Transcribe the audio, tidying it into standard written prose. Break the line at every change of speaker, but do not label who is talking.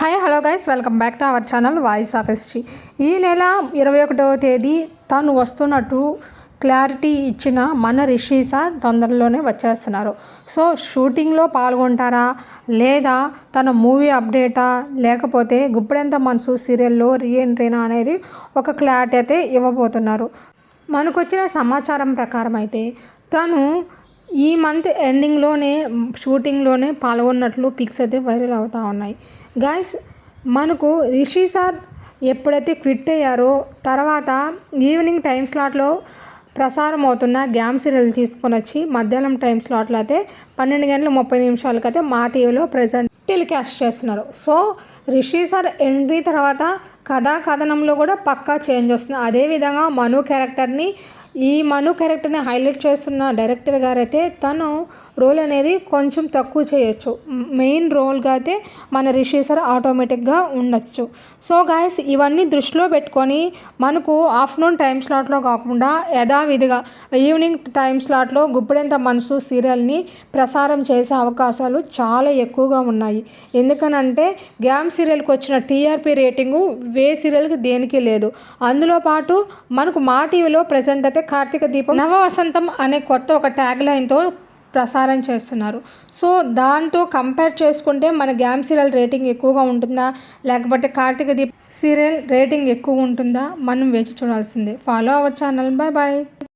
Hi hello guys, welcome back to our channel voice of SG. ఈ నెల 21వ తేదీ తను వస్తున్నట్టు క్లారిటీ ఇచ్చిన మన రిషి సార్ తొందరలోనే వచ్చేస్తున్నారు. సో షూటింగ్లో పాల్గొంటారా, లేదా తన మూవీ అప్డేటా, లేకపోతే గుప్పెడంత మనసు సీరియల్లో రీఎంట్రీనా అనేది ఒక క్లారిటీ అయితే ఇవ్వబోతున్నారు. మనకు వచ్చిన సమాచారం ప్రకారం అయితే తను ఈ మంత్ ఎండింగ్లోనే షూటింగ్లోనే పాల్గొన్నట్లు పిక్స్ అయితే వైరల్ అవుతూ ఉన్నాయి. గైస్, మనకు రిషి సార్ ఎప్పుడైతే క్విట్ అయ్యారో తర్వాత ఈవినింగ్ టైం స్లాట్లో ప్రసారం అవుతున్న గ్యామ్ సీరియల్ తీసుకొని వచ్చి మధ్యాహ్నం టైం స్లాట్లో అయితే 12:30 అయితే మా టీవీలో ప్రజెంట్ టెలికాస్ట్ చేస్తున్నారు. సో రిషి సార్ ఎంట్రీ తర్వాత కథనంలో కూడా పక్కా చేంజ్ వస్తుంది. అదేవిధంగా ఈ మను క్యారెక్టర్ని హైలైట్ చేస్తున్న డైరెక్టర్ గారు అయితే తను రోల్ అనేది కొంచెం తక్కువ చేయొచ్చు. మెయిన్ రోల్గా అయితే మన రిషి సార్ ఆటోమేటిక్గా ఉండొచ్చు. సో గాయస్, ఇవన్నీ దృష్టిలో పెట్టుకొని మనకు ఆఫ్టర్నూన్ టైం స్లాట్లో కాకుండా యథావిధిగా ఈవినింగ్ టైం స్లాట్లో గుప్పెడంత మనసు సీరియల్ని ప్రసారం చేసే అవకాశాలు చాలా ఎక్కువగా ఉన్నాయి. ఎందుకనంటే గ్యామ్ సీరియల్కి వచ్చిన టీఆర్పీ రేటింగు సీరియల్కి దేనికి లేదు. అందులో పాటు మనకు మా టీవీలో ప్రజెంట్ అయితే కార్తీక దీపం నవ వసంతం అనే కొత్త ఒక ట్యాగ్ లైన్తో ప్రసారం చేస్తున్నారు. సో దాంతో కంపేర్ చేసుకుంటే మన గ్యామ్ సీరియల్ రేటింగ్ ఎక్కువగా ఉంటుందా, లేకపోతే కార్తీక దీపం సీరియల్ రేటింగ్ ఎక్కువ ఉంటుందా, మనం వేచి చూడాల్సిందే. Follow our channel. Bye bye.